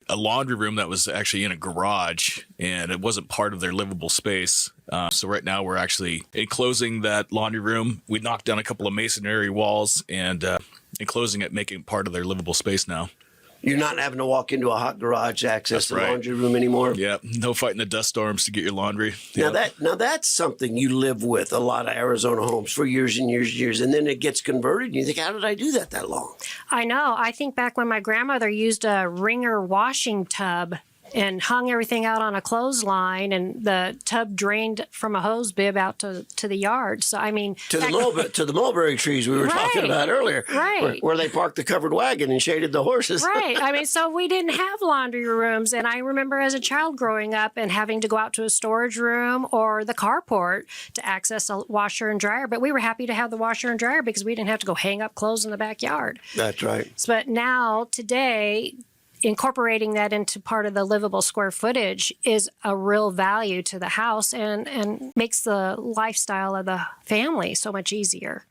a laundry room that was actually in a garage, and it wasn't part of their livable space. So right now we're actually enclosing that laundry room. We knocked down a couple of masonry walls and enclosing it, making it part of their livable space now. You're not having to walk into a hot garage to access That's the right. laundry room anymore. Yeah, no fighting the dust storms to get your laundry. Now Yep. that's something you live with a lot of Arizona homes for years and years and years, and then it gets converted. And you think, how did I do that long? I know. I think back when my grandmother used a wringer washing tub and hung everything out on a clothesline, and the tub drained from a hose bib out to the yard. So, I mean... To the mulberry trees we were talking about earlier. Right. Where they parked the covered wagon and shaded the horses. Right. I mean, so we didn't have laundry rooms. And I remember as a child growing up and having to go out to a storage room or the carport to access a washer and dryer. But we were happy to have the washer and dryer because we didn't have to go hang up clothes in the backyard. That's right. But now, today, incorporating that into part of the livable square footage is a real value to the house and makes the lifestyle of the family so much easier.